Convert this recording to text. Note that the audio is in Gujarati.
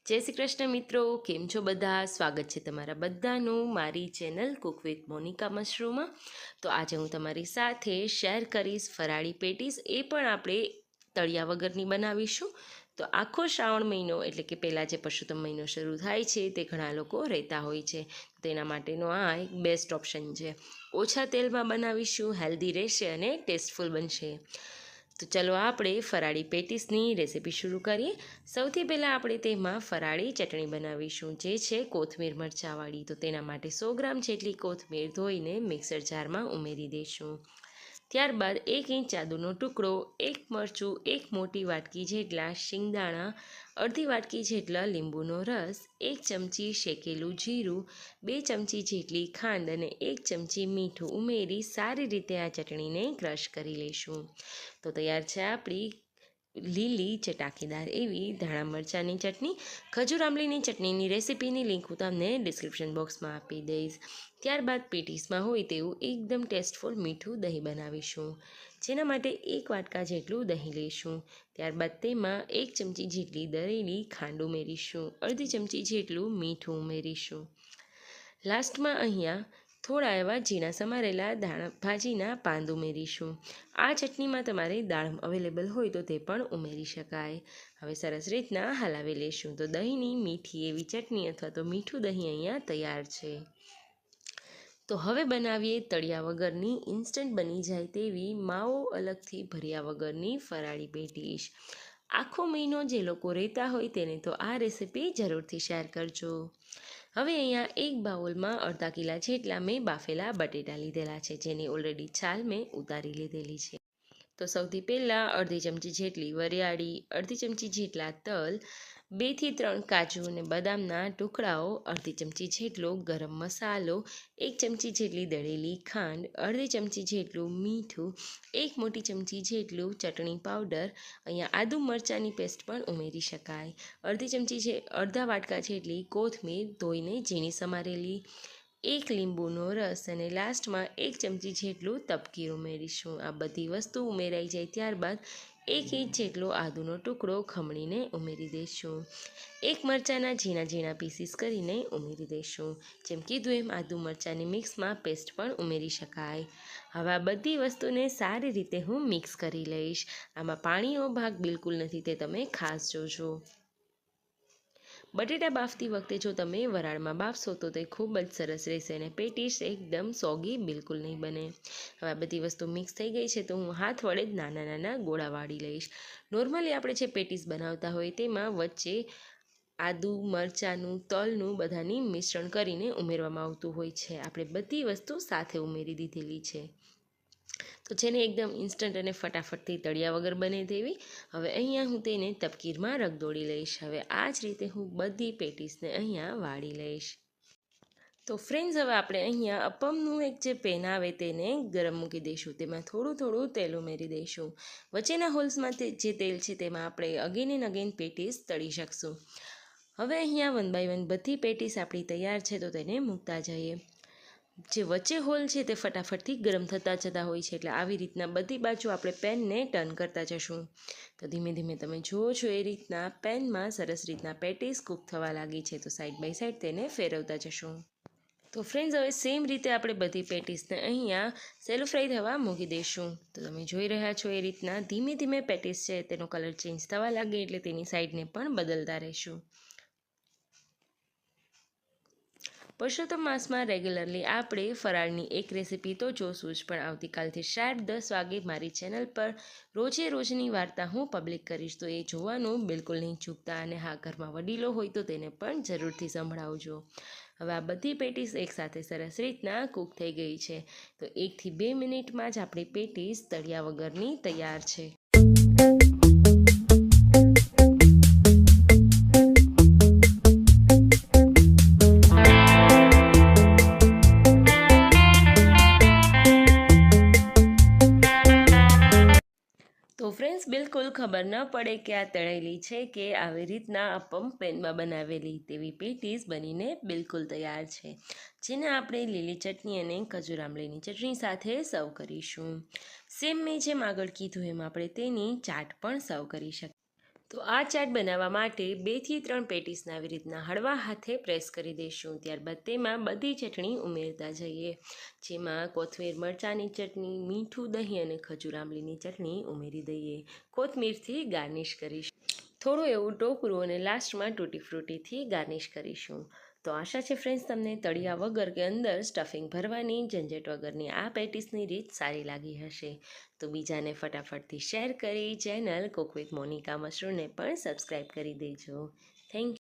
જય શ્રી કૃષ્ણ મિત્રો, કેમ છો બધા? સ્વાગત છે તમારા બધાનું મારી ચેનલ કુક વિથ મોનિકા મશરૂમમાં. તો આજે હું તમારી સાથે શેર કરીશ ફરાળી પેટીસ, એ પણ આપણે તળિયા વગરની બનાવીશું. તો આખો શ્રાવણ મહિનો એટલે કે પહેલાં જે પરસોત્તમ મહિનો શરૂ થાય છે તે ઘણા લોકો રહેતા હોય છે. તેના માટેનો આ એક બેસ્ટ ઓપ્શન છે. ઓછા તેલમાં બનાવીશું, હેલ્ધી રહેશે અને ટેસ્ટફુલ બનશે. તો ચલો આપણે ફરાળી પેટીસની રેસીપી શરૂ કરીએ. સૌથી પહેલાં આપણે તેમાં ફરાળી ચટણી બનાવીશું, જે છે કોથમીર મરચાંવાળી. તો તેના માટે 100 ગ્રામ જેટલી કોથમીર ધોઈને મિક્સર જારમાં ઉમેરી દઈશું. ત્યારબાદ 1 ઇંચ આદુનો ટુકડો, 1 મરચું, 1 મોટી વાટકી જેટલા શિંગદાણા, અડધી વાટકી જેટલા લીંબુનો રસ, 1 ચમચી શેકેલું જીરું, 2 ચમચી જેટલી ખાંડ અને 1 ચમચી મીઠું ઉમેરી સારી રીતે આ ચટણીને ક્રશ કરી લઈશું. તો તૈયાર છે આપણી લીલી ચટાકેદાર એવી ધાણા મરચાંની ચટણી. ખજૂર આંબલીની ચટણીની રેસીપીની લિંક હું તમને ડિસ્ક્રિપ્શન બોક્સમાં આપી દઈશ. ત્યારબાદ પેટીસમાં હોય તેવું એકદમ ટેસ્ટફુલ મીઠું દહીં બનાવીશું, જેના માટે 1 વાટકા જેટલું દહીં લઈશું. ત્યારબાદ તેમાં 1 ચમચી જેટલી દળેલી ખાંડ ઉમેરીશું, અડધી ચમચી જેટલું મીઠું ઉમેરીશું. લાસ્ટમાં અહીંયા થોડા એવા ઝીણા સમારેલા ધાણા ભાજીના પાન ઉમેરીશું. આ ચટણીમાં તમારે દાળ અવેલેબલ હોય તો તે પણ ઉમેરી શકાય. હવે સરસ રીતના હલાવી લઈશું. તો દહીંની મીઠી એવી ચટણી અથવા તો મીઠું દહીં અહીંયા તૈયાર છે. તો હવે બનાવીએ તળિયા વગરની, ઇન્સ્ટન્ટ બની જાય તેવી માવો અલગથી ભર્યા વગરની ફરાળી પેટીસ. આખો મહિનો જે લોકો રહેતા હોય તેને તો આ રેસીપી જરૂરથી શેર કરજો. હવે અહીંયા એક બાઉલમાં અડધા કિલા જેટલા મેં બાફેલા બટેટા લીધેલા છે, જેની ઓલરેડી છાલ મેં ઉતારી લીધેલી છે. તો સૌથી પહેલાં અડધી ચમચી જેટલી વરિયાળી, અડધી ચમચી જેટલા તલ, 2 થી 3 કાજુ અને બદામના ટુકડાઓ, અડધી ચમચી જેટલો ગરમ મસાલો, 1 ચમચી જેટલી દળેલી ખાંડ, અડધી ચમચી જેટલું મીઠું, 1 મોટી ચમચી જેટલું ચટણી પાવડર, અહીંયા આદુ મરચાંની પેસ્ટ પણ ઉમેરી શકાય, અડધા વાટકા જેટલી કોથમીર ધોઈને ઝીણી સમારેલી, 1 લીંબુનો રસ અને લાસ્ટમાં 1 ચમચી જેટલું તપકીર ઉમેરીશું. આ બધી વસ્તુ ઉમેરાઈ જાય ત્યારબાદ 1 ઇંચ જેટલો આદુનો ટુકડો ખમણીને ઉમેરી દઈશું. 1 મરચાંના ઝીણા ઝીણા પીસીસ કરીને ઉમેરી દઈશું. જેમ કીધું એમ આદુ મરચાંની મિક્સમાં પેસ્ટ પણ ઉમેરી શકાય. હવે આ બધી વસ્તુને સારી રીતે હું મિક્સ કરી લઈશ. આમાં પાણીનો ભાગ બિલકુલ નથી, તે તમે ખાસ જોજો. બટેટા બાફતી વખતે જો તમે વરાળમાં બાફશો તો તે ખૂબ જ સરસ રહેશે અને પેટીસ એકદમ સોગી બિલકુલ નહીં બને. હવે આ બધી વસ્તુ મિક્સ થઈ ગઈ છે, તો હું હાથ વડે જ નાના નાના ગોળા વાળી લઈશ. નોર્મલી આપણે જે પેટીસ બનાવતા હોય તેમાં વચ્ચે આદુ મરચાંનું તલનું બધાની મિશ્રણ કરીને ઉમેરવામાં આવતું હોય છે. આપણે બધી વસ્તુ સાથે ઉમેરી દીધેલી છે, તો જેને એકદમ ઇન્સ્ટન્ટ અને ફટાફટથી તળિયા વગર બને તેવી. હવે અહીંયા હું તેને તપકીરમાં રગદોળી લઈશ. હવે આ જ રીતે હું બધી પેટીસને અહીંયા વાળી લઈશ. તો ફ્રેન્ડ્સ, હવે આપણે અહીંયા અપમનું એક જે પેન આવે તેને ગરમ મૂકી દઈશું. તેમાં થોડું તેલ ઉમેરી દઈશું. વચ્ચેના હોલ્સમાં જે તેલ છે તેમાં આપણે અગેન એન્ડ અગેન પેટીસ તળી શકશું. હવે અહીંયા 1 બાય 1 બધી પેટીસ આપણી તૈયાર છે, તો તેને મૂકતા જઈએ. જે વચ્ચે હોલ છે તે ફટાફટથી ગરમ થતા જતા હોય છે, એટલે આવી રીતના બધી બાજુ આપણે પેનને ટર્ન કરતા જશું. તો ધીમે ધીમે તમે જુઓ છો એ રીતના પેનમાં સરસ રીતના પેટીસ કૂક થવા લાગી છે, તો સાઈડ બાય સાઈડ તેને ફેરવતા જશું. તો ફ્રેન્ડ્સ, હવે સેમ રીતે આપણે બધી પેટીસને અહીંયા સેલો ફ્રાય થવા મૂકી દઈશું. તો તમે જોઈ રહ્યા છો એ રીતના ધીમે ધીમે પેટીસ છે તેનો કલર ચેન્જ થવા લાગે એટલે તેની સાઈડને પણ બદલતા રહીશું. પરસોત્તમ માસમાં રેગ્યુલરલી આપણે ફરાળની એક રેસીપી તો જોશું જ, પણ આવતીકાલથી શાર્પ 10 વાગે મારી ચેનલ પર રોજની વાર્તા હું પબ્લિક કરીશ, તો એ જોવાનું બિલકુલ નહીં ચૂકતા. અને હા, ઘરમાં વડીલો હોય તો તેને પણ જરૂરથી સંભળાવજો. હવે આ બધી પેટીસ એકસાથે સરસ રીતના કૂક થઈ ગઈ છે, તો 1 થી 2 મિનિટમાં જ આપણી પેટીસ તળિયા વગરની તૈયાર છે. તો ફ્રેન્ડ્સ, બિલકુલ ખબર ન પડે કે આ તળેલી છે કે આવી રીતના અપમ પેનમાં બનાવેલી તેવી પેટીસ બનીને બિલકુલ તૈયાર છે, જેને આપણે લીલી ચટણી અને ખજૂર આંબલીની ચટણી સાથે સર્વ કરીશું. સેમ મેં જેમ આગળ કીધું એમ આપણે તેની ચાટ પણ સર્વ કરી શકીએ. તો આ ચાટ બનાવવા માટે 2 થી 3 પેટીસને આવી રીતના હળવા હાથે પ્રેસ કરી દઈશું. ત્યારબાદ તેમાં બધી ચટણી ઉમેરતા જઈએ, જેમાં કોથમીર મરચાંની ચટણી, મીઠું, દહીં અને ખજૂર આંબલીની ચટણી ઉમેરી દઈએ. કોથમીરથી ગાર્નિશ કરીશું, થોડું એવું ટોપરું અને લાસ્ટમાં તૂટી ફ્રૂટીથી ગાર્નિશ કરીશું. તો આશા છે ફ્રેન્ડ્સ તમને તળિયા વગર કે અંદર સ્ટફિંગ ભરવાની ઝંઝટ વગરની આ પેટીસની રીત સારી લાગી હશે. તો બીજાને ફટાફટથી શેર કરી ચેનલ કુક વિથ મોનિકા મશરૂમને પણ સબસ્ક્રાઈબ કરી દેજો. Thank you.